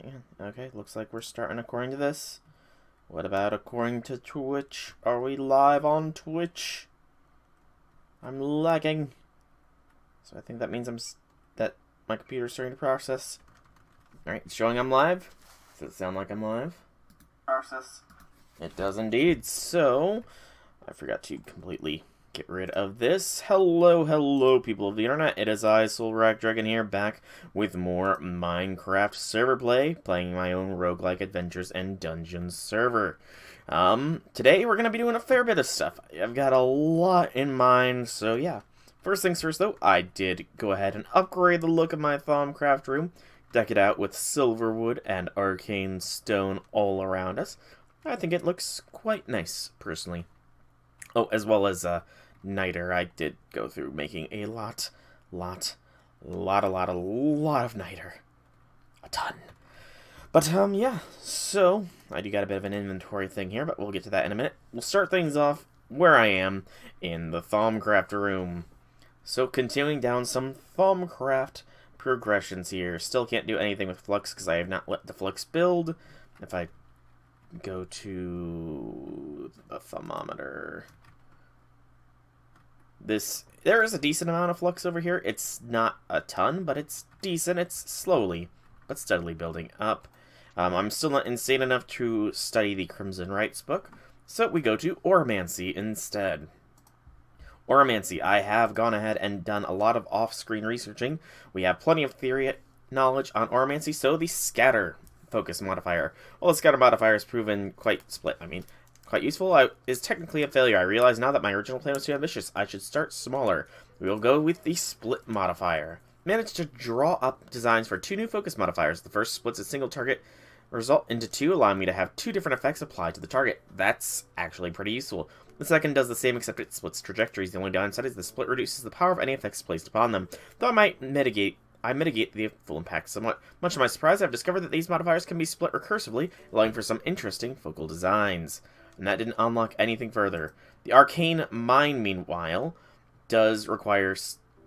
Yeah, okay, looks like we're starting according to this. What about according to Twitch? Are we live on Twitch? I'm lagging. So I think that means that my computer's starting to process. Alright, it's showing I'm live. Does it sound like I'm live? Process. It does indeed. So, I forgot to completely get rid of this. Hello, people of the internet. It is I, SoulRackDragon here, back with more Minecraft server play, playing my own roguelike adventures and dungeons server. Today we're going to be doing a fair bit of stuff. I've got a lot in mind, so yeah. First things first, though, I did go ahead and upgrade the look of my Thaumcraft room, deck it out with silver wood and arcane stone all around us. I think it looks quite nice, personally. Oh, as well as, niter. I did go through making a lot of niter. A ton. But, yeah, so, I do got a bit of an inventory thing here, but we'll get to that in a minute. We'll start things off where I am, in the Thaumcraft room. So, continuing down some Thaumcraft progressions here. Still can't do anything with Flux, because I have not let the Flux build. If I go to the thermometer... there is a decent amount of flux over here. It's not a ton, but it's decent. It's slowly, but steadily building up. I'm still not insane enough to study the Crimson Rites book, so we go to Oromancy instead. Oromancy, I have gone ahead and done a lot of off-screen researching. We have plenty of theory knowledge on Oromancy, so the Scatter focus modifier. Well, the Scatter modifier has proven quite useful. Is technically a failure. I realize now that my original plan was too ambitious. I should start smaller. We will go with the Split modifier. Managed to draw up designs for 2 new focus modifiers. The first splits a single target result into 2, allowing me to have 2 different effects applied to the target. That's actually pretty useful. The second does the same, except it splits trajectories. The only downside is the split reduces the power of any effects placed upon them, though I mitigate the full impact somewhat. Much to my surprise, I've discovered that these modifiers can be split recursively, allowing for some interesting focal designs. And that didn't unlock anything further. The Arcane Mine, meanwhile, does require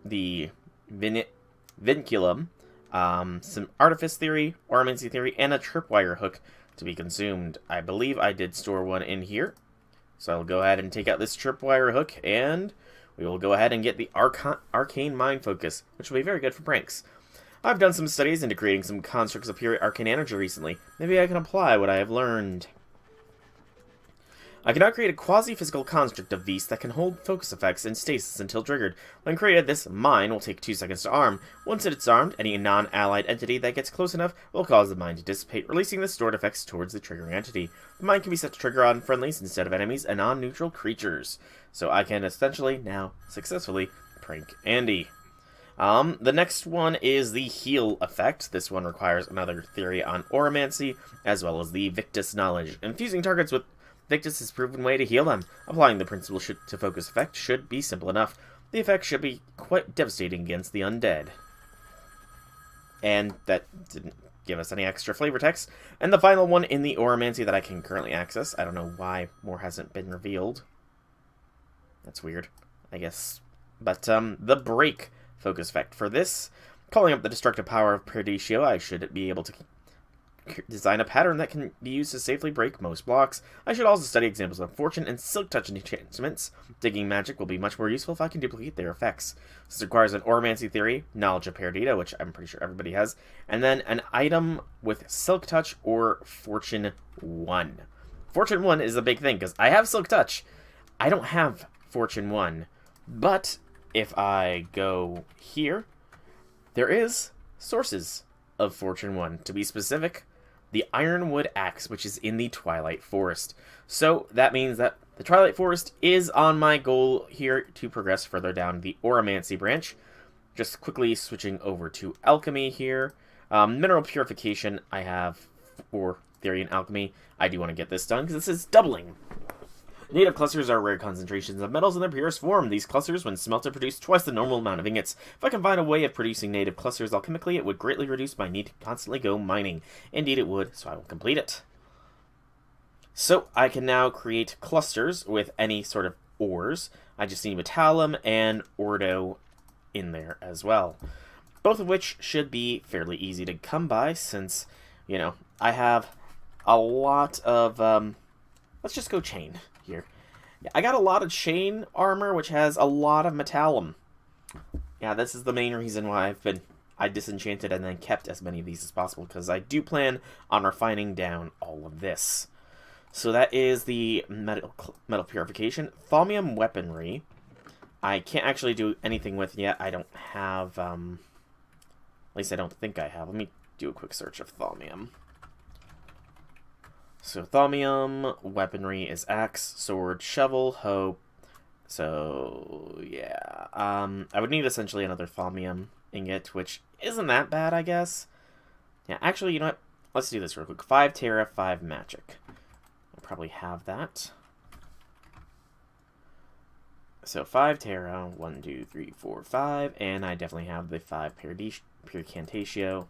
the Vinculum, some Artifice Theory, Oromancy Theory, and a Tripwire Hook to be consumed. I believe I did store one in here. So I'll go ahead and take out this Tripwire Hook, and we will go ahead and get the Arcane Mine Focus, which will be very good for pranks. I've done some studies into creating some constructs of pure arcane energy recently. Maybe I can apply what I have learned. I can now create a quasi-physical construct of Beast that can hold focus effects in stasis until triggered. When created, this mine will take 2 seconds to arm. Once it is armed, any non-allied entity that gets close enough will cause the mine to dissipate, releasing the stored effects towards the triggering entity. The mine can be set to trigger on friendlies instead of enemies and on neutral creatures. So I can essentially now successfully prank Andy. The next one is the Heal effect. This one requires another theory on Oromancy, as well as the Victus knowledge. Infusing targets with Victus is a proven way to heal them. Applying the principle to focus effect should be simple enough. The effect should be quite devastating against the undead. And that didn't give us any extra flavor text. And the final one in the Oromancy that I can currently access. I don't know why more hasn't been revealed. That's weird, I guess. But, the Break focus effect. For this, calling up the destructive power of Perdicio, I should be able to design a pattern that can be used to safely break most blocks. I should also study examples of Fortune and Silk Touch enchantments. Digging magic will be much more useful if I can duplicate their effects. This requires an Oromancy theory, knowledge of Perdita, which I'm pretty sure everybody has, and then an item with Silk Touch or Fortune 1. Fortune 1 is a big thing, because I have Silk Touch. I don't have Fortune 1, but if I go here, there is sources of Fortune 1. To be specific, the Ironwood Axe, which is in the Twilight Forest. So that means that the Twilight Forest is on my goal here to progress further down the Oromancy branch. Just quickly switching over to Alchemy here. Mineral Purification, I have 4 theory in Alchemy. I do want to get this done because this is doubling. Native clusters are rare concentrations of metals in their purest form. These clusters, when smelted, produce twice the normal amount of ingots. If I can find a way of producing native clusters alchemically, it would greatly reduce my need to constantly go mining. Indeed it would, so I will complete it. So, I can now create clusters with any sort of ores. I just need Metallum and Ordo in there as well. Both of which should be fairly easy to come by, since You know, I have a lot of, let's just go chain here. Yeah, I got a lot of chain armor, which has a lot of metallum. Yeah, this is the main reason why I disenchanted and then kept as many of these as possible, because I do plan on refining down all of this. So that is the metal purification. Thaumium weaponry, I can't actually do anything with yet. I don't have, at least I don't think I have. Let me do a quick search of thaumium. So thaumium weaponry is axe, sword, shovel, hoe. So yeah, I would need essentially another thaumium ingot, which isn't that bad, I guess. Yeah, actually, you know what? Let's do this real quick. 5 Terra, 5 Magic. I probably have that. So 5 Terra, 1, 2, 3, 4, 5, and I definitely have the 5 Puricantatio.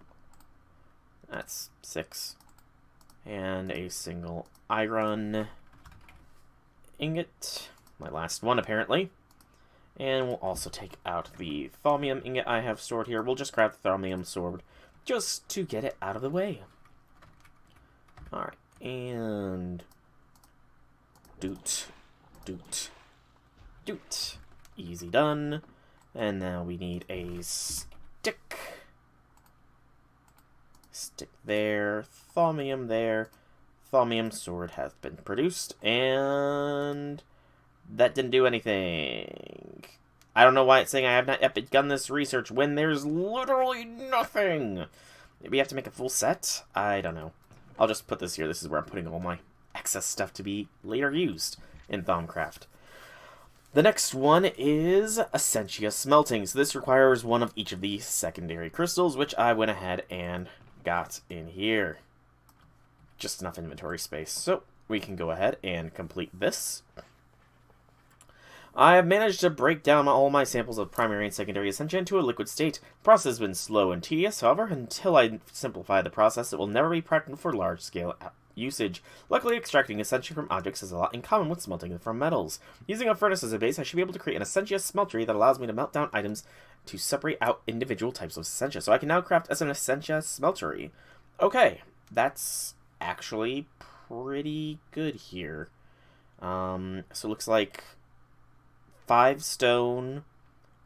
That's 6. And a single iron ingot. My last one, apparently. And we'll also take out the thaumium ingot I have stored here. We'll just grab the thaumium sword just to get it out of the way. Alright, and doot, doot, doot. Easy done. And now we need a stick. Stick there, thaumium there. Thaumium sword has been produced, and that didn't do anything. I don't know why it's saying I have not yet begun this research when there's literally nothing. Maybe we have to make a full set? I don't know. I'll just put this here. This is where I'm putting all my excess stuff to be later used in Thaumcraft. The next one is Essentia Smeltings. This requires one of each of the secondary crystals, which I went ahead and got in here. Just enough inventory space, so we can go ahead and complete this. I have managed to break down all my samples of primary and secondary Essentia into a liquid state. The process has been slow and tedious, however, until I simplify the process, it will never be practical for large-scale usage. Luckily, extracting Essentia from objects has a lot in common with smelting them from metals. Using a furnace as a base, I should be able to create an Essentia Smeltery that allows me to melt down items to separate out individual types of Essentia. So I can now craft as an Essentia Smeltery. Okay, that's actually pretty good here. So it looks like 5 stone,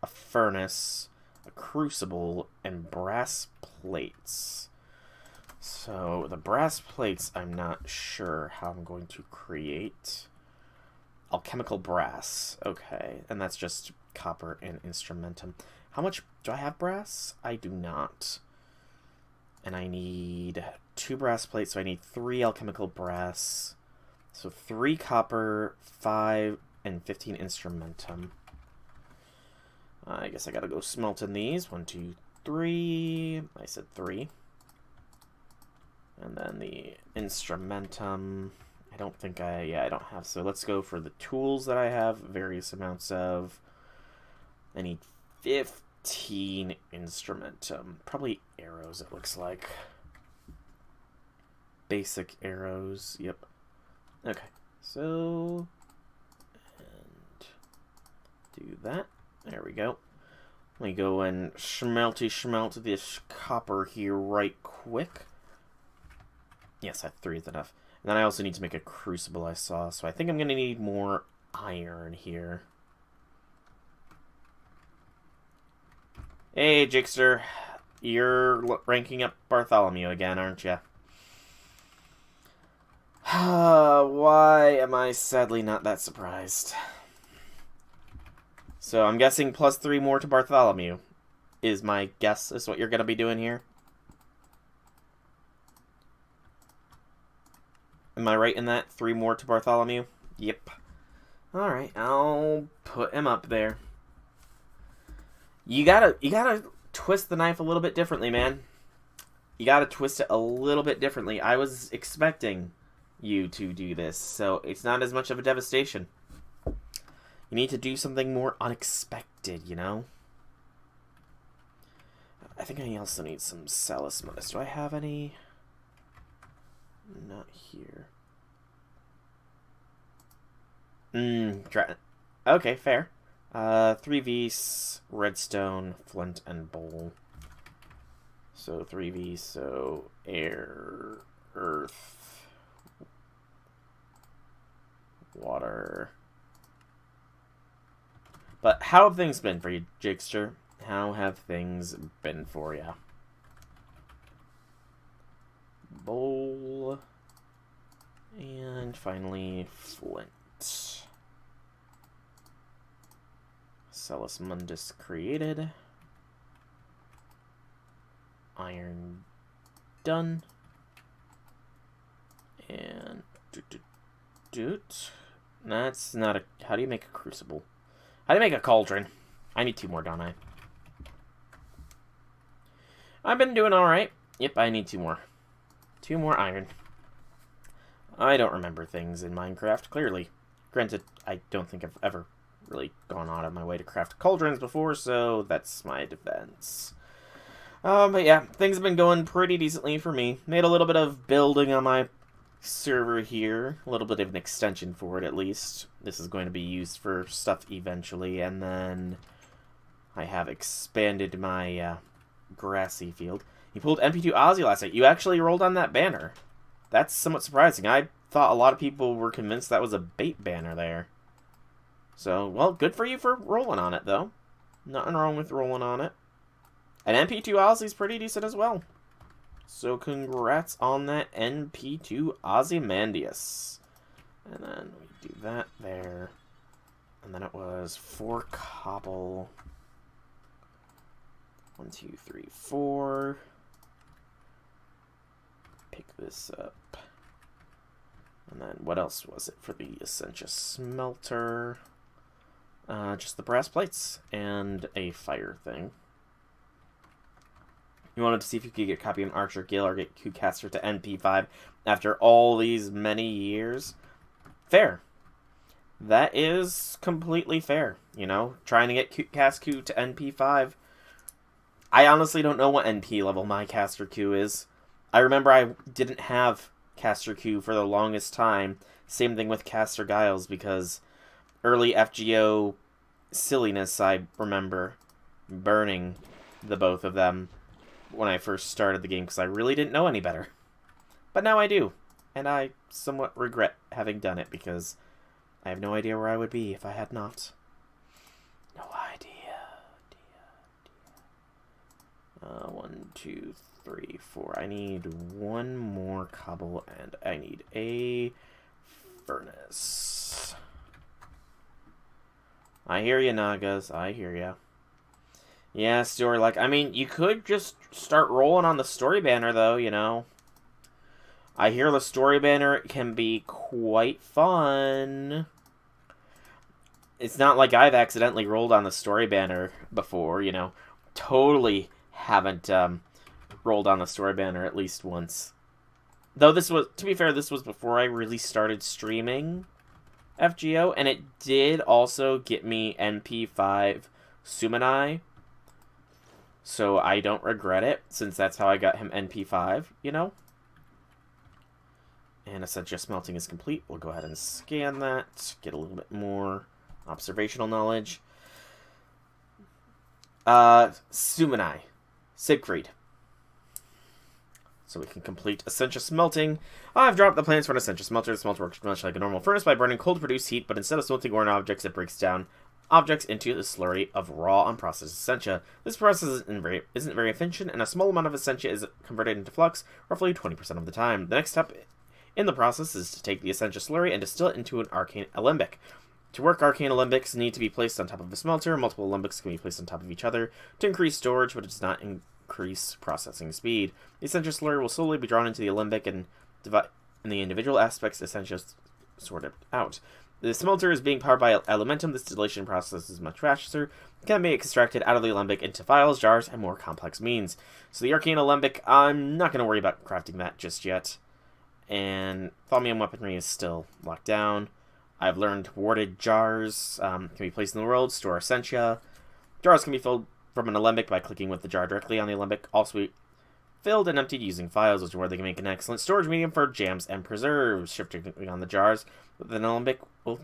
a furnace, a crucible, and brass plates. So the brass plates, I'm not sure how I'm going to create. Alchemical brass. Okay, and that's just copper and instrumentum. How much do I have brass? I do not. And I need 2 brass plates, so I need 3 alchemical brass. So 3 copper, 5, and 15 instrumentum. I guess I gotta go smelting these. 1, 2, 3. I said 3. And then the instrumentum, I don't think I don't have. So let's go for the tools that I have, various amounts of. I need 15 instrumentum. Probably arrows, it looks like. Basic arrows, yep. Okay, so, and do that. There we go. Let me go and smelt this copper here right quick. Yes, 3 is enough. And then I also need to make a crucible, I saw. So I think I'm going to need more iron here. Hey, Jigster. You're ranking up Bartholomew again, aren't you? Why am I sadly not that surprised? So I'm guessing +3 more to Bartholomew is my guess, is what you're going to be doing here. Am I right in that? 3 more to Bartholomew? Yep. Alright, I'll put him up there. You gotta twist the knife a little bit differently, man. You gotta twist it a little bit differently. I was expecting you to do this, so it's not as much of a devastation. You need to do something more unexpected, you know? I think I also need some Salismonis. Do I have any? Not here. Okay, fair. 3 V's, redstone, flint, and bowl. So 3v, so air, earth, water. But how have things been for you, Jigster? How have things been for you? Bowl. And finally, flint. Cellus Mundus created. Iron done. And that's not a... How do you make a crucible? How do you make a cauldron? I need 2 more, don't I? I've been doing alright. Yep, I need 2 more. 2 more iron. I don't remember things in Minecraft, clearly. Granted, I don't think I've ever really gone out of my way to craft cauldrons before, so that's my defense. But yeah, things have been going pretty decently for me. Made a little bit of building on my server here. A little bit of an extension for it, at least. This is going to be used for stuff eventually, and then I have expanded my grassy field. You pulled MP2 Ozzy last night. You actually rolled on that banner. That's somewhat surprising. I thought a lot of people were convinced that was a bait banner there. So, well, good for you for rolling on it, though. Nothing wrong with rolling on it. And NP2 Ozzy's pretty decent as well. So, congrats on that NP2 Ozymandias. And then we do that there. And then it was 4 cobble. 1, 2, 3, 4. Pick this up. And then what else was it for the Essentia Smelter? Just the brass plates and a fire thing. You wanted to see if you could get a copy of Archer Gale or get Q-Caster to NP5 after all these many years. Fair. That is completely fair. You know, trying to get Cast Q to NP5. I honestly don't know what NP level my Caster Q is. I remember I didn't have Caster Q for the longest time. Same thing with Caster Giles, because early FGO silliness, I remember burning the both of them when I first started the game, because I really didn't know any better. But now I do, and I somewhat regret having done it, because I have no idea where I would be if I had not. No idea. 1, 2, 3, 4. I need 1 more cobble, and I need a furnace. I hear you, Nagas. I hear ya. Yeah, story, like, I mean, you could just start rolling on the story banner, though, you know. I hear the story banner can be quite fun. It's not like I've accidentally rolled on the story banner before, you know. Totally haven't rolled on the story banner at least once. Though this was, to be fair, this was before I really started streaming FGO, and it did also get me NP5 Sumanai. So I don't regret it, since that's how I got him NP5, you know? And Essentia Smelting is complete. We'll go ahead and scan that, get a little bit more observational knowledge. Sumanai. Siegfried. So we can complete Essentia Smelting. I've dropped the plans for an Essentia Smelter. The smelter works much like a normal furnace by burning coal to produce heat, but instead of smelting ore and objects, it breaks down objects into a slurry of raw, unprocessed Essentia. This process isn't very efficient, and a small amount of Essentia is converted into flux, roughly 20% of the time. The next step in the process is to take the Essentia slurry and distill it into an Arcane Alembic. To work, Arcane Alembics need to be placed on top of a smelter. Multiple Alembics can be placed on top of each other to increase storage, but it does not increase processing speed. The Essentia slurry will slowly be drawn into the Alembic and divide in the individual aspects Essentia sorted out. The smelter is being powered by Elementum. This distillation process is much faster. It can be extracted out of the Alembic into vials, jars, and more complex means. So the Arcane Alembic, I'm not going to worry about crafting that just yet. And Thaumium weaponry is still locked down. I've learned warded jars can be placed in the world, store Essentia. Jars can be filled from an Alembic by clicking with the jar directly on the Alembic. Also be filled and emptied using vials, which is where they can make an excellent storage medium for jams and preserves. Shifting on the jars with an Alembic will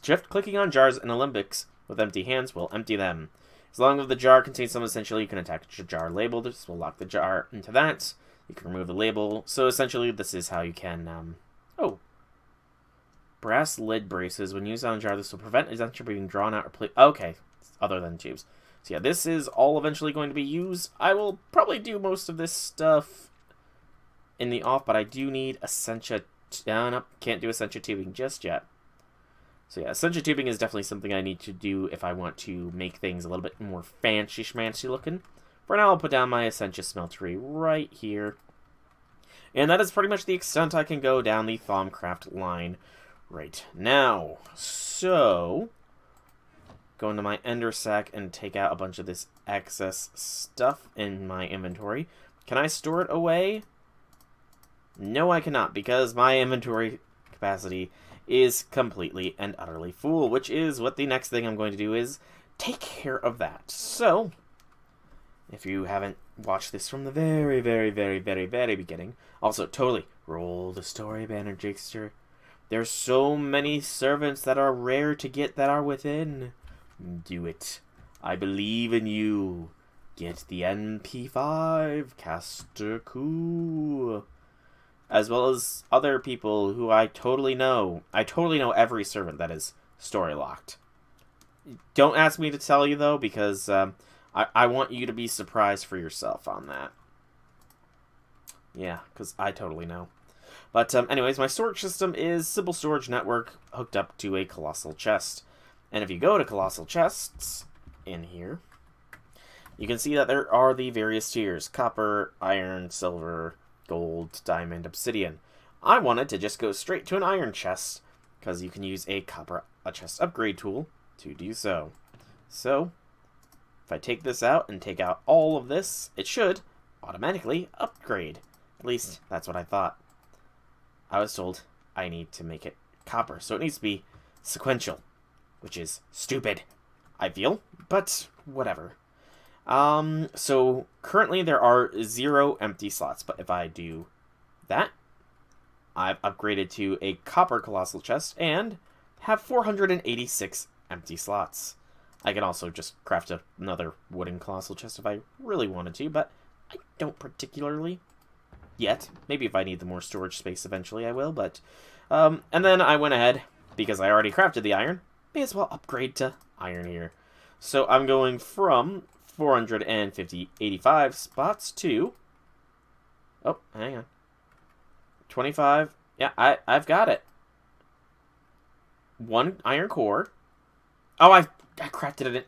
shift clicking on jars and Alembics with empty hands will empty them. As long as the jar contains some essentially, you can attach a jar label. This will lock the jar into that. You can remove the label. So essentially, this is how you can, oh. Brass lid braces. When used on a jar, this will prevent Essentia being drawn out or placed. Okay, other than tubes. So yeah, this is all eventually going to be used. I will probably do most of this stuff in the off, but I do need Essentia. No, can't do Essentia tubing just yet. So yeah, Essentia tubing is definitely something I need to do if I want to make things a little bit more fancy-schmancy looking. For now, I'll put down my Essentia Smeltery right here. And that is pretty much the extent I can go down the Thaumcraft line right now. So, go into my Ender Sack and take out a bunch of this excess stuff in my inventory. Can I store it away? No, I cannot, because my inventory capacity is completely and utterly full, which is what the next thing I'm going to do is take care of that. So, if you haven't watched this from the very, very, very, very, very beginning, also, totally, roll the story banner, Jakester. There's so many servants that are rare to get that are within. Do it. I believe in you. Get the NP5, Caster Coup. As well as other people who I totally know. I totally know every servant that is story locked. Don't ask me to tell you, though, because I want you to be surprised for yourself on that. Yeah, because I totally know. But anyways, my storage system is Simple Storage Network hooked up to a Colossal Chest. And if you go to Colossal Chests in here, you can see that there are the various tiers. Copper, iron, silver, gold, diamond, obsidian. I wanted to just go straight to an iron chest, because you can use a chest upgrade tool to do so. So, if I take this out and take out all of this, it should automatically upgrade. At least, that's what I thought. I was told I need to make it copper, so it needs to be sequential, which is stupid, I feel, but whatever. So currently there are 0 empty slots, but if I do that, I've upgraded to a copper colossal chest and have 486 empty slots. I can also just craft another wooden colossal chest if I really wanted to, but I don't particularly yet. Maybe if I need the more storage space eventually I will, but and then I went ahead, because I already crafted the iron, may as well upgrade to iron here. So I'm going from 485 spots to, oh, hang on, 25, yeah, I've got it. 1 iron core. Oh, I crafted an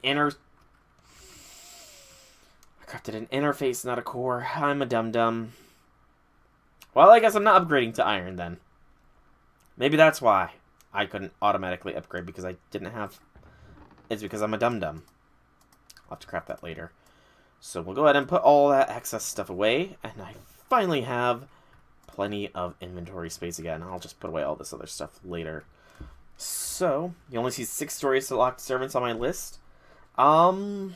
interface, not a core. I'm a dum-dum. Well, I guess I'm not upgrading to iron then. Maybe that's why I couldn't automatically upgrade, because I didn't have, it's because I'm a dum-dum. I'll have to craft that later. So we'll go ahead and put all that excess stuff away, and I finally have plenty of inventory space again. I'll just put away all this other stuff later. So, you only see 6 stories to locked servants on my list. I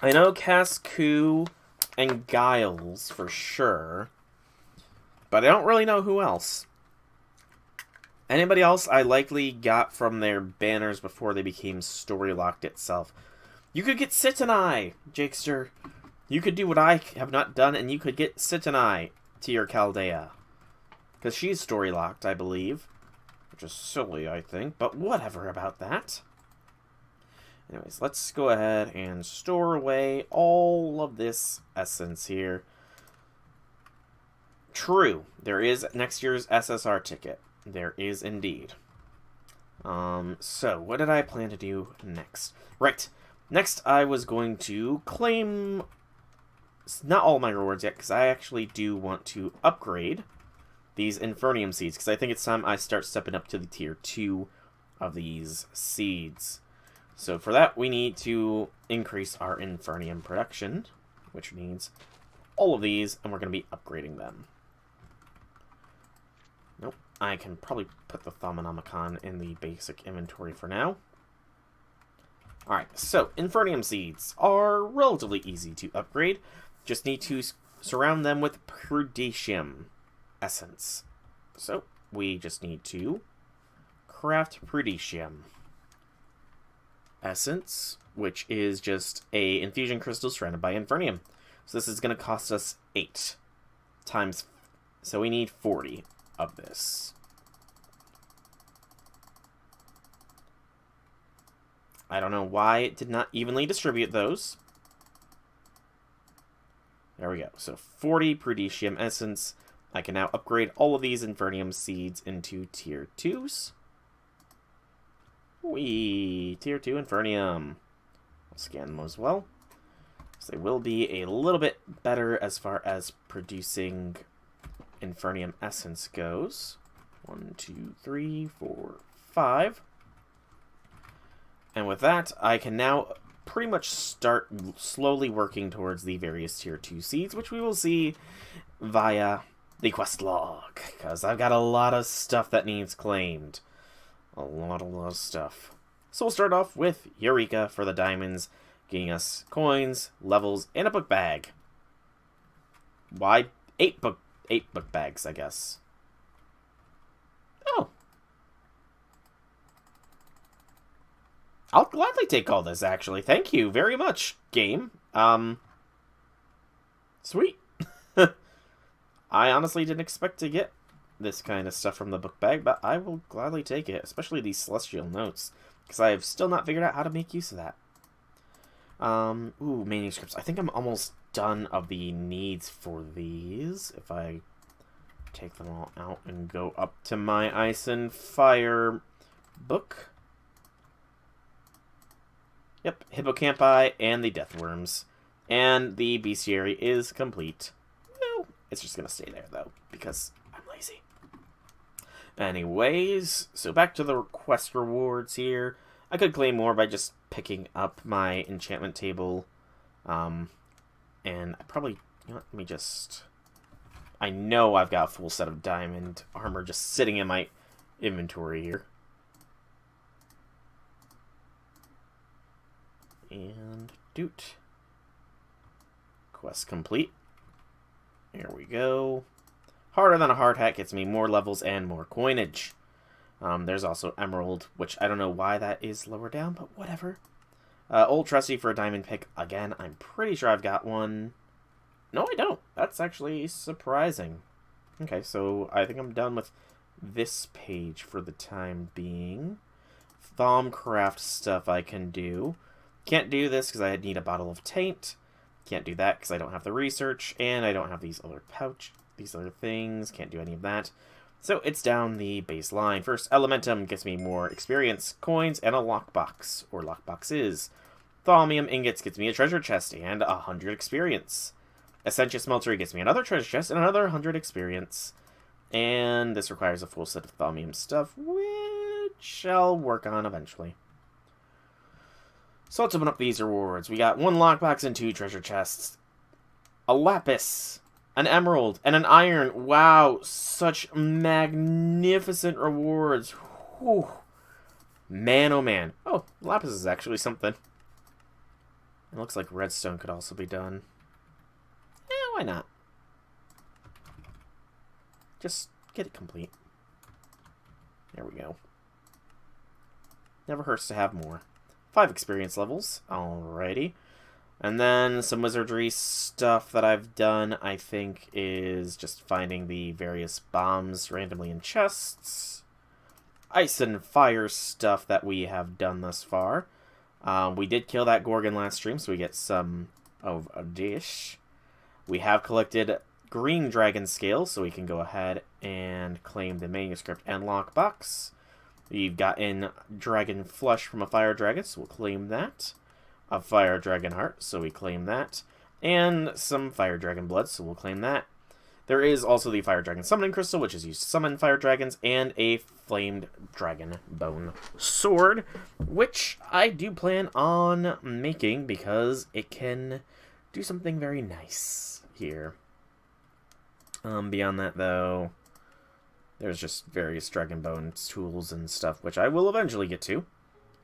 know Cascu and Giles for sure, but I don't really know who else. Anybody else I likely got from their banners before they became story-locked itself. You could get Sitanai, Jakester. You could do what I have not done, and you could get Sitanai to your Chaldea. Because she's story-locked, I believe. Which is silly, I think, but whatever about that. Anyways, let's go ahead and store away all of this essence here. True, there is next year's SSR ticket. There is indeed. So, what did I plan to do next? Right, next I was going to claim not all my rewards yet, because I actually do want to upgrade these Infernium seeds, because I think it's time I start stepping up to the tier 2 of these seeds. So for that, we need to increase our Infernium production, which means all of these, and we're going to be upgrading them. Nope, I can probably put the Thaumonomicon in the basic inventory for now. Alright, so Infernium seeds are relatively easy to upgrade. Just need to surround them with Prudentium essence. So we just need to Craft Prudentium Essence, which is just a infusion crystal surrounded by Infernium. So this is going to cost us 8 times, so we need 40 of this. I don't know why it did not evenly distribute those. There we go. So 40 Prudentium Essence. I can now upgrade all of these Infernium seeds into tier 2s. Whee! Tier 2 Infernium. I'll scan them as well. So they will be a little bit better as far as producing Infernium Essence goes. 1, 2, 3, 4, 5. And with that, I can now pretty much start slowly working towards the various tier 2 seeds, which we will see via the quest log, because I've got a lot of stuff that needs claimed. A lot of stuff. So we'll start off with Eureka for the diamonds, getting us coins, levels, and a book bag. Why? 8 book bags, I guess. Oh. I'll gladly take all this, actually. Thank you very much, game. Sweet. I honestly didn't expect to get this kind of stuff from the book bag, but I will gladly take it, especially these celestial notes, because I have still not figured out how to make use of that. Ooh, manuscripts. I think I'm almost done of the needs for these. If I take them all out and go up to my Ice and Fire book. Yep, Hippocampi and the Deathworms. And the bestiary is complete. No, it's just going to stay there, though, because I'm lazy. Anyways, so back to the quest rewards here. I could claim more by just picking up my enchantment table. And I probably... You know what, let me just... I know I've got a full set of diamond armor just sitting in my inventory here. And doot. Quest complete. Here we go. Harder than a hard hat gets me more levels and more coinage. There's also Emerald, which I don't know why that is lower down, but whatever. Old Trusty for a diamond pick. Again, I'm pretty sure I've got one. No, I don't. That's actually surprising. Okay, so I think I'm done with this page for the time being. Thaumcraft stuff I can do. Can't do this because I need a bottle of taint. Can't do that because I don't have the research, and I don't have these other these other things. Can't do any of that. So it's down the baseline. First, Elementum gets me more experience, coins, and a lockbox, or lockboxes. Thaumium ingots gets me a treasure chest and 100 experience. Essentia Smeltings gets me another treasure chest and another 100 experience. And this requires a full set of Thaumium stuff, which I'll work on eventually. So let's open up these rewards. We got 1 lockbox and 2 treasure chests. A lapis, an emerald, and an iron. Wow, such magnificent rewards. Whew. Man, oh man. Oh, lapis is actually something. It looks like redstone could also be done. Why not? Just get it complete. There we go. Never hurts to have more. 5 experience levels. Alrighty. And then some wizardry stuff that I've done, I think, is just finding the various bombs randomly in chests. Ice and fire stuff that we have done thus far. We did kill that Gorgon last stream, so we get some of a dish. We have collected green dragon scales, so we can go ahead and claim the manuscript and lockbox. We've gotten dragon flesh from a fire dragon, so we'll claim that. A fire dragon heart, so we claim that. And some fire dragon blood, so we'll claim that. There is also the fire dragon summoning crystal, which is used to summon fire dragons, and a flamed dragon bone sword, which I do plan on making because it can do something very nice here. Beyond that, though, there's just various dragon bone tools and stuff, which I will eventually get to.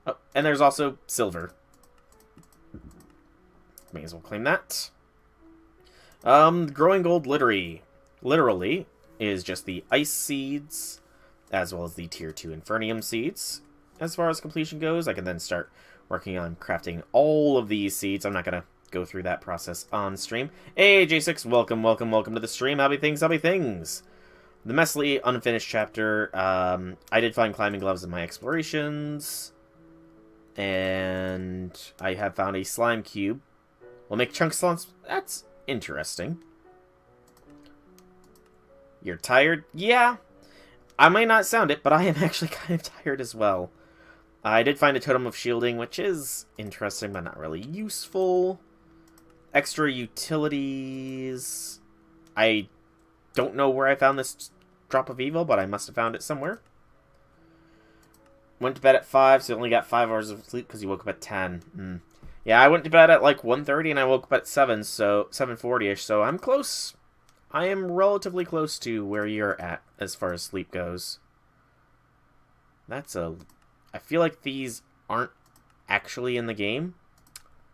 Oh, and there's also silver. May as well claim that. Growing gold literally is just the ice seeds as well as the tier 2 Infernium seeds. As far as completion goes, I can then start working on crafting all of these seeds. I'm not going to go through that process on stream. Hey, J6, welcome to the stream. Happy things. The Messily Unfinished Chapter. I did find climbing gloves in my explorations. And I have found a slime cube. We'll make chunk slimes. That's interesting. You're tired? Yeah. I might not sound it, but I am actually kind of tired as well. I did find a totem of shielding, which is interesting, but not really useful. Extra utilities. I don't know where I found this drop of evil, but I must have found it somewhere. Went to bed at 5, so only got 5 hours of sleep because you woke up at 10. Yeah, I went to bed at like 1:30 and I woke up at 7, so 7:40ish, so I'm close. I am relatively close to where you're at as far as sleep goes. I feel like these aren't actually in the game,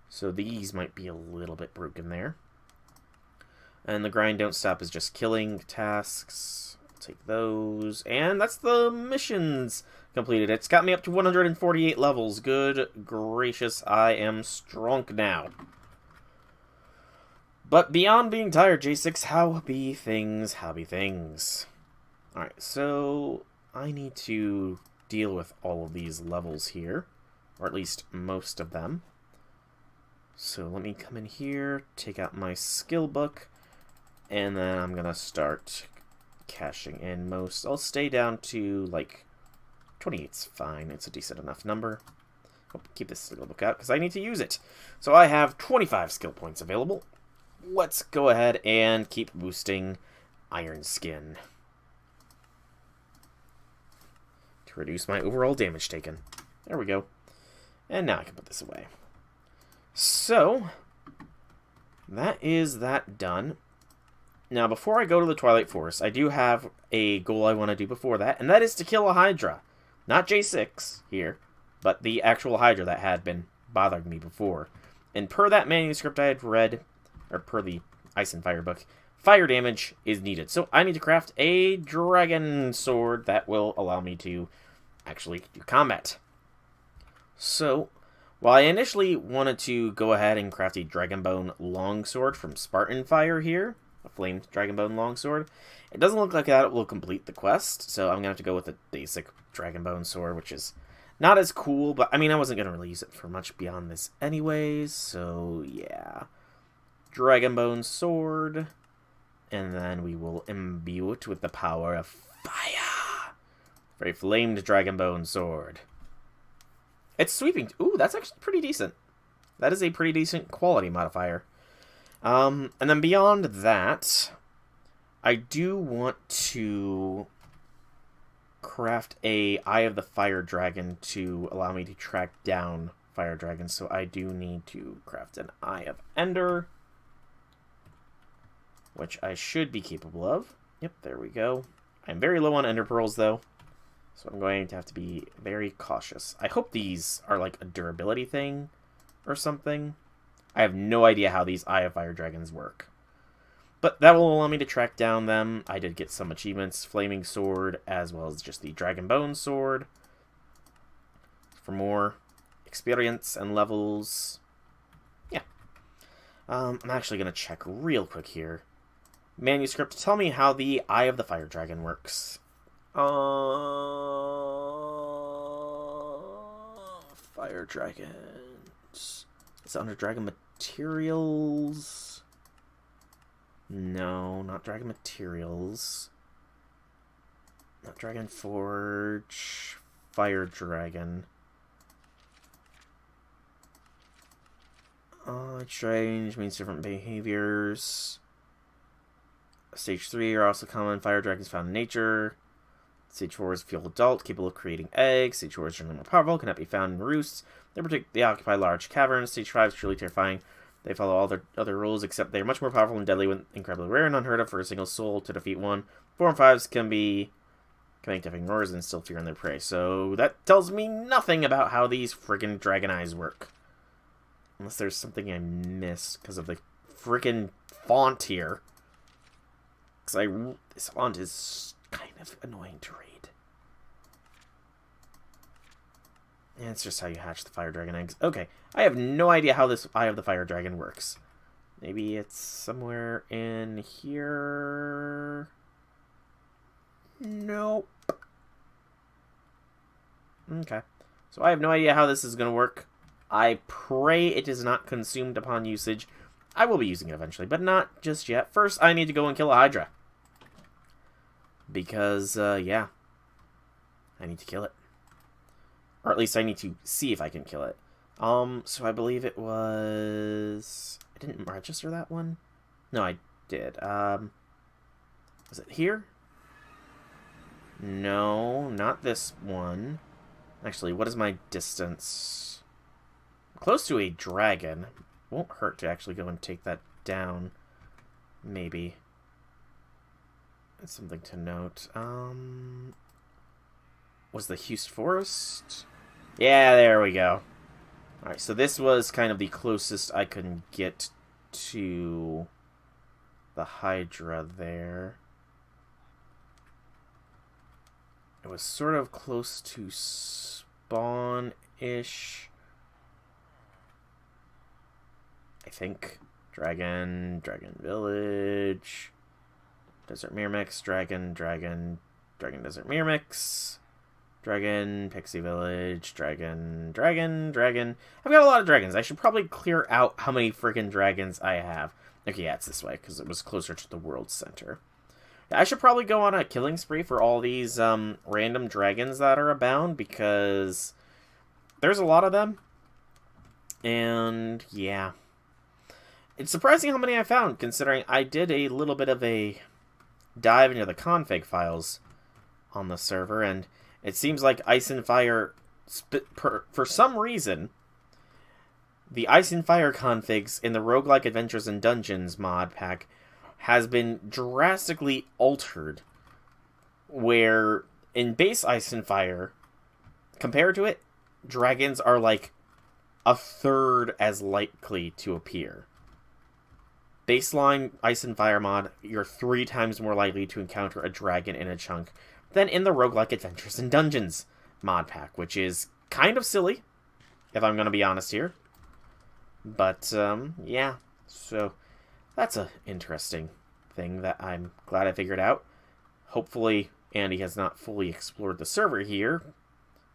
so these might be a little bit broken there. And the grind don't stop is just killing tasks. I'll take those. And that's the missions completed. It's got me up to 148 levels. Good gracious, I am strong now. But beyond being tired, J6, how be things? Alright, so I need to deal with all of these levels here, or at least most of them. So let me come in here, take out my skill book, and then I'm going to start cashing in most. I'll stay down to, like, 28's fine. It's a decent enough number. I'll keep this skill book out because I need to use it. So I have 25 skill points available. Let's go ahead and keep boosting Iron Skin to reduce my overall damage taken. There we go. And now I can put this away. So, that is that done. Now, before I go to the Twilight Forest, I do have a goal I want to do before that, and that is to kill a Hydra. Not J6 here, but the actual Hydra that had been bothering me before. And per that manuscript I had read, or per the Ice and Fire book, fire damage is needed. So I need to craft a dragon sword that will allow me to actually do combat. So, while I initially wanted to go ahead and craft a Dragonbone longsword from Spartan Fire here, a flamed Dragonbone longsword, it doesn't look like that will complete the quest, so I'm going to have to go with a basic Dragonbone sword, which is not as cool, but I mean, I wasn't going to really use it for much beyond this anyways, so yeah. Dragonbone sword, and then we will imbue it with the power of fire for a flamed Dragonbone sword. It's sweeping. Ooh, that's actually pretty decent. That is a pretty decent quality modifier. And then beyond that, I do want to craft a Eye of the Fire Dragon to allow me to track down fire dragons. So I do need to craft an Eye of Ender, which I should be capable of. Yep, there we go. I'm very low on Ender Pearls, though, so I'm going to have to be very cautious. I hope these are like a durability thing or something. I have no idea how these Eye of Fire Dragons work. But that will allow me to track down them. I did get some achievements, Flaming Sword, as well as just the Dragonbone Sword, for more experience and levels. Yeah. I'm actually going to check real quick here. Manuscript, tell me how the Eye of the Fire Dragon works. Fire Dragons. Is it under Dragon Materials? No, not Dragon Materials. Not Dragon Forge. Fire Dragon. Strange means different behaviors. Stage 3 are also common. Fire dragons found in nature. Stage 4 is feel adult, capable of creating eggs. Stage 4 is generally more powerful, cannot be found in roosts. They occupy large caverns. Stage 5 is truly terrifying. They follow all their other rules, except they are much more powerful and deadly when incredibly rare and unheard of for a single soul to defeat one. 4 and 5s can make deafening roars and still fear on their prey. So that tells me nothing about how these friggin' dragon eyes work. Unless there's something I missed because of the friggin' font here. Because this font is kind of annoying to read. Yeah, it's just how you hatch the fire dragon eggs. Okay, I have no idea how this Eye of the Fire Dragon works. Maybe it's somewhere in here. Nope. Okay. So I have no idea how this is going to work. I pray it is not consumed upon usage. I will be using it eventually, but not just yet. First, I need to go and kill a Hydra. Because, yeah. I need to kill it. Or at least I need to see if I can kill it. So I believe it was... I didn't register that one? No, I did. Was it here? No, not this one. Actually, what is my distance? I'm close to a dragon. Won't hurt to actually go and take that down. Maybe. That's something to note. Was the Hughes Forest? Yeah, there we go. Alright, so this was kind of the closest I could get to the Hydra there. It was sort of close to spawn-ish. I think. Dragon Village. Desert Mirmix, Dragon, Desert Mirmix. Dragon, Pixie Village, Dragon. I've got a lot of dragons. I should probably clear out how many freaking dragons I have. Okay, yeah, it's this way, because it was closer to the world center. I should probably go on a killing spree for all these random dragons that are abound, because there's a lot of them. And, yeah. It's surprising how many I found, considering I did a little bit of a dive into the config files on the server, and it seems like Ice and Fire, for some reason, the Ice and Fire configs in the Roguelike Adventures and Dungeons mod pack has been drastically altered, where in base Ice and Fire, compared to it, dragons are like a third as likely to appear. Baseline Ice and Fire mod, you're 3 times more likely to encounter a dragon in a chunk than in the Roguelike Adventures and Dungeons mod pack, which is kind of silly, if I'm going to be honest here. But, yeah, so that's an interesting thing that I'm glad I figured out. Hopefully, Andy has not fully explored the server here,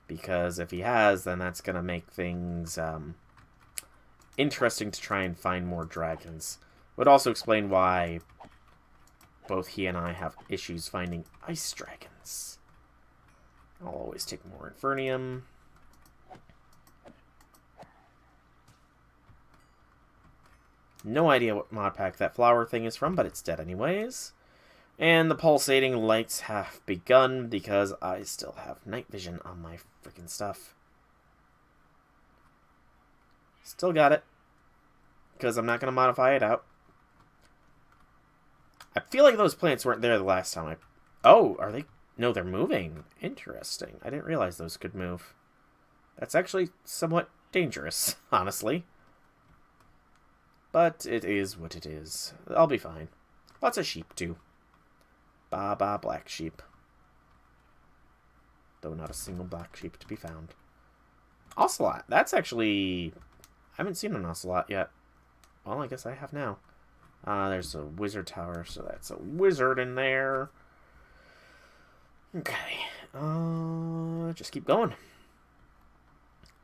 because if he has, then that's going to make things interesting to try and find more dragons. Would also explain why both he and I have issues finding ice dragons. I'll always take more Infernium. No idea what mod pack that flower thing is from, but it's dead anyways. And the pulsating lights have begun because I still have night vision on my freaking stuff. Still got it. Because I'm not going to modify it out. I feel like those plants weren't there the last time I... Oh, are they... No, they're moving. Interesting. I didn't realize those could move. That's actually somewhat dangerous, honestly. But it is what it is. I'll be fine. Lots of sheep, too. Ba black sheep. Though not a single black sheep to be found. Ocelot. That's actually... I haven't seen an ocelot yet. Well, I guess I have now. There's a wizard tower, so that's a wizard in there. Okay. Just keep going.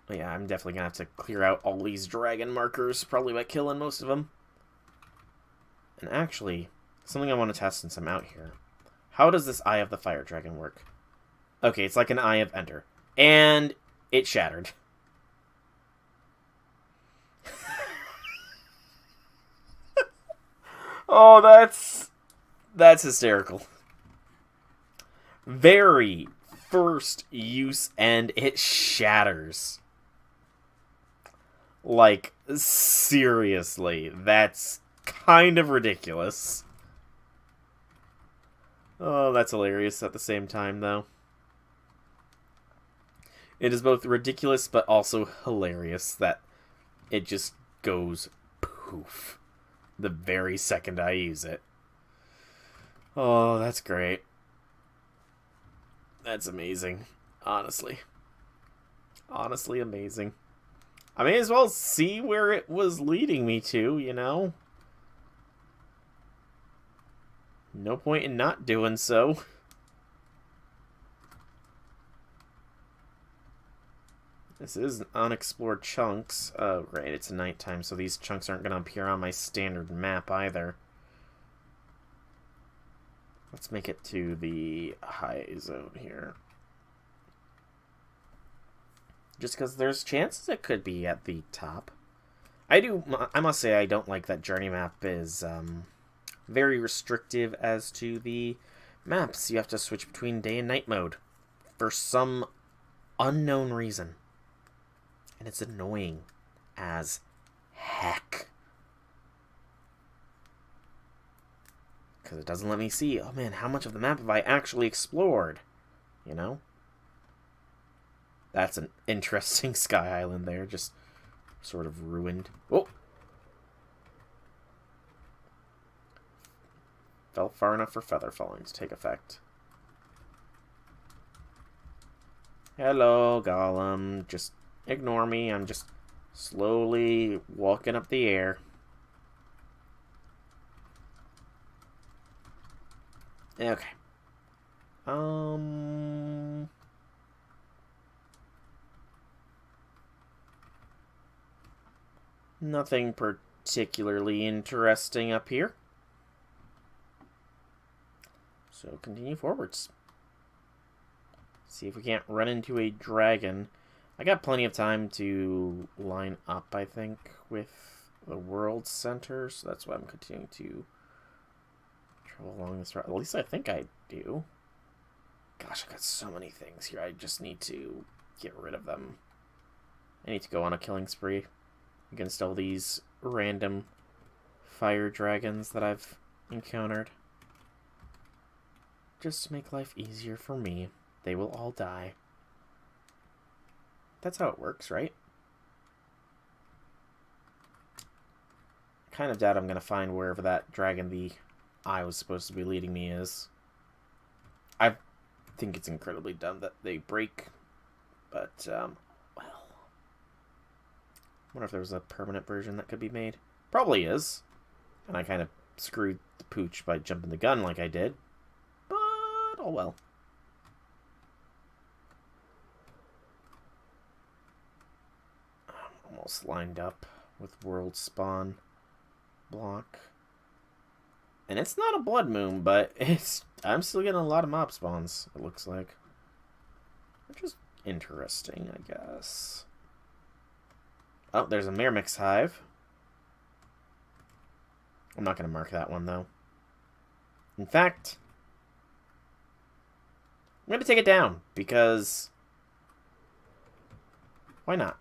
But yeah, I'm definitely going to have to clear out all these dragon markers, probably by killing most of them. And actually, something I want to test since I'm out here. How does this Eye of the Fire Dragon work? Okay, it's like an Eye of Ender. And it shattered. Oh, that's hysterical. Very first use, and it shatters. Like, seriously, that's kind of ridiculous. Oh, that's hilarious at the same time, though. It is both ridiculous, but also hilarious that it just goes poof the very second I use it. Oh, that's great. That's amazing, honestly. Honestly amazing. I may as well see where it was leading me to, you know? No point in not doing so. This is unexplored chunks. Oh, right, it's nighttime, so these chunks aren't going to appear on my standard map either. Let's make it to the high zone here. Just because there's chances it could be at the top. I must say I don't like that journey map is very restrictive as to the maps. You have to switch between day and night mode for some unknown reason. And it's annoying as heck. Because it doesn't let me see, oh man, how much of the map have I actually explored? You know? That's an interesting sky island there, just sort of ruined. Oh! Fell far enough for feather falling to take effect. Hello, Golem. Just ignore me. I'm just slowly walking up the air. Okay. Nothing particularly interesting up here. So continue forwards. See if we can't run into a dragon. I got plenty of time to line up, I think, with the world center. So that's why I'm continuing to travel along this route. At least I think I do. Gosh, I've got so many things here. I just need to get rid of them. I need to go on a killing spree against all these random fire dragons that I've encountered. Just to make life easier for me. They will all die. That's how it works, right? Kind of doubt I'm going to find wherever that dragon the eye was supposed to be leading me is. I think it's incredibly dumb that they break. But, well. I wonder if there was a permanent version that could be made. Probably is. And I kind of screwed the pooch by jumping the gun like I did. But, oh well. I'm almost lined up with world spawn block. And it's not a blood moon, but I'm still getting a lot of mob spawns, it looks like. Which is interesting, I guess. Oh, there's a Myrmix hive. I'm not going to mark that one, though. In fact, I'm going to take it down, because why not?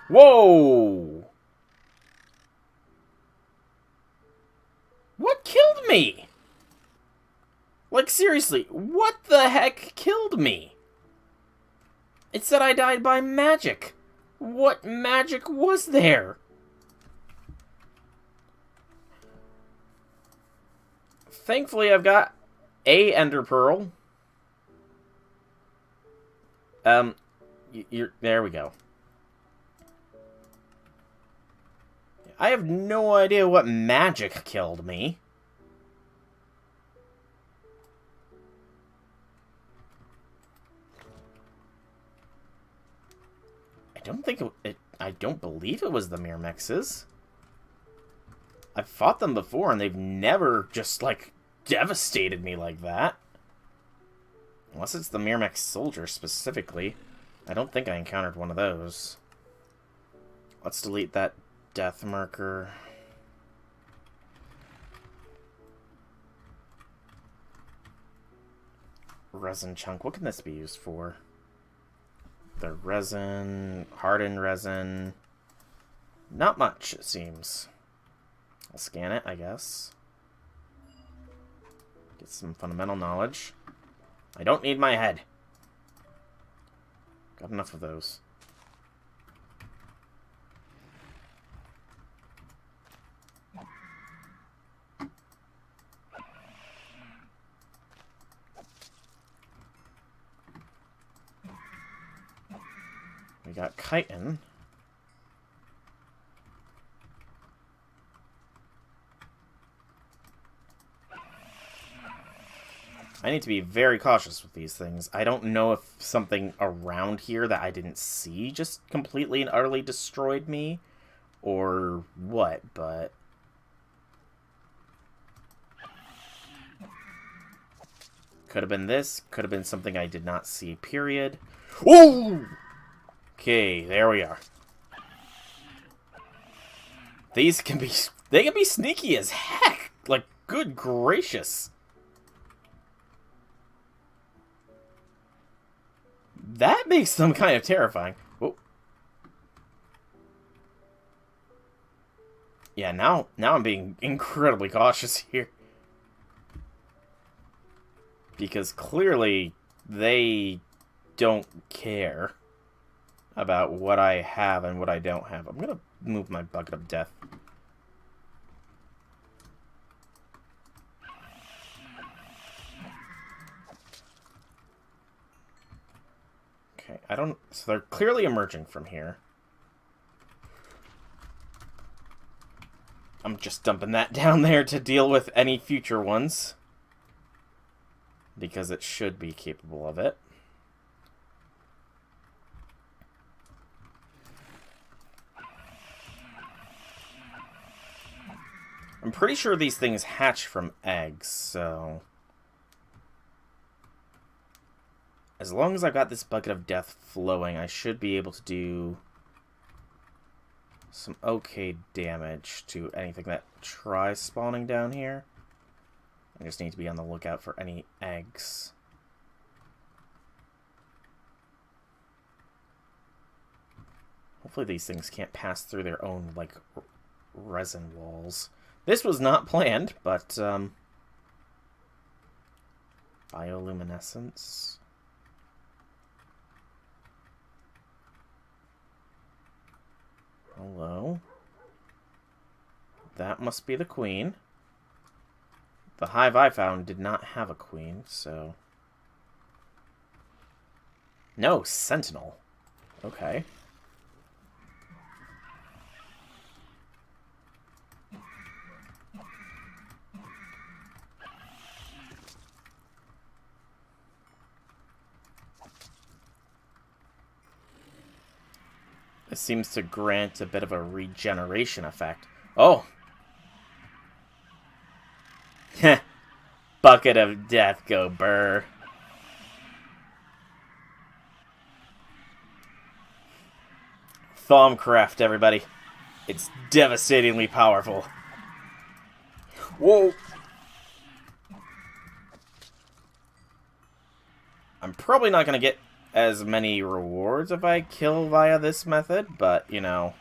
Whoa! What killed me? Like, seriously, what the heck killed me? It said I died by magic. What magic was there? Thankfully, I've got a Ender Pearl. There we go. I have no idea what magic killed me. I don't believe it was the Myrmexes. I've fought them before, and they've never just, like, devastated me like that. Unless it's the Myrmex soldier, specifically. I don't think I encountered one of those. Let's delete that death marker. Resin chunk. What can this be used for? The resin, hardened resin. Not much, it seems. I'll scan it, I guess. Get some fundamental knowledge. I don't need my head. Got enough of those. We got chitin. I need to be very cautious with these things. I don't know if something around here that I didn't see just completely and utterly destroyed me, or what, but... Could have been this, could have been something I did not see, period. Whoa! Okay, there we are. These can be... They can be sneaky as heck! Like, good gracious. That makes them kind of terrifying. Whoa. Yeah, now I'm being incredibly cautious here. Because clearly they don't care about what I have and what I don't have. I'm going to move my bucket of death. Okay, I don't... So they're clearly emerging from here. I'm just dumping that down there to deal with any future ones. Because it should be capable of it. I'm pretty sure these things hatch from eggs, so... As long as I've got this bucket of death flowing, I should be able to do some okay damage to anything that tries spawning down here. I just need to be on the lookout for any eggs. Hopefully these things can't pass through their own, like, resin walls. This was not planned, but, bioluminescence. Hello? That must be the queen. The hive I found did not have a queen, so... No, sentinel. Okay. This seems to grant a bit of a regeneration effect. Oh! Heh. Bucket of death, go burr. Thaumcraft, everybody. It's devastatingly powerful. Whoa! I'm probably not going to get as many rewards if I kill via this method, but, you know,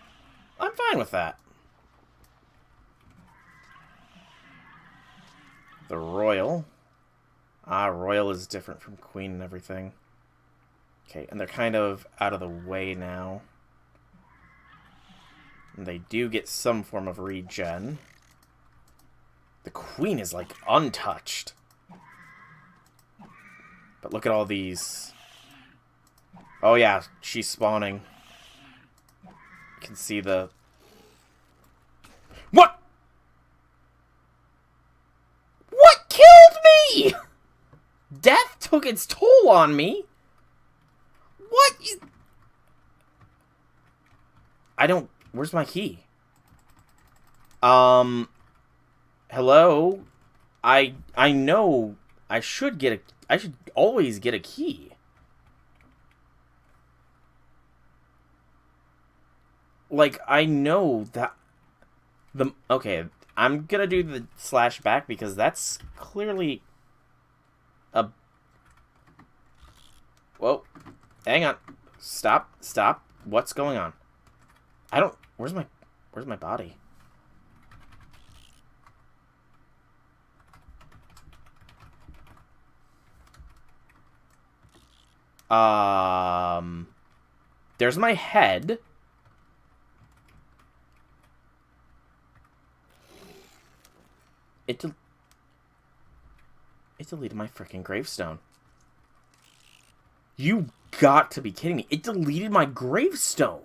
I'm fine with that. The royal. Ah, royal is different from queen and everything. Okay, and they're kind of out of the way now. And they do get some form of regen. The queen is, like, untouched. But look at all these. Oh yeah, she's spawning. You can see the... What? What killed me? Death took its toll on me? What? I don't... Where's my key? Hello? I know I should get a... I should always get a key. Like, I know that... Okay, I'm gonna do the slash back because that's clearly a... Whoa. Hang on. Stop. Stop. What's going on? I don't... Where's my body? There's my head. It deleted my freaking gravestone. You got to be kidding me. It deleted my gravestone.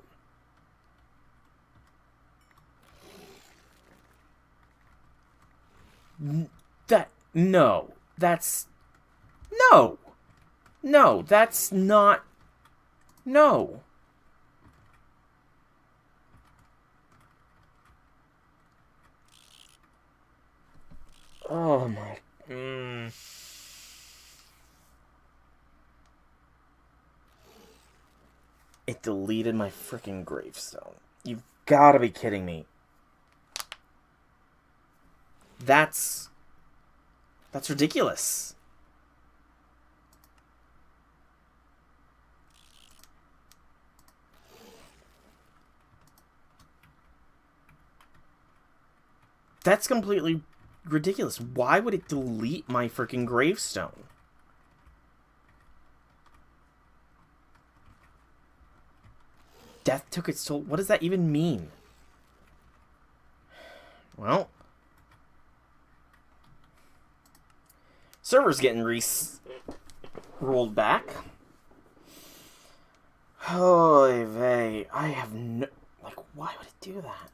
No. That's... No. No, that's not... No. Oh my... It deleted my freaking gravestone. You've gotta be kidding me. That's ridiculous. That's completely ridiculous. Why would it delete my freaking gravestone? Death took its toll. What does that even mean? Well, server's getting rolled back. Oy vey. I have no... Like, why would it do that?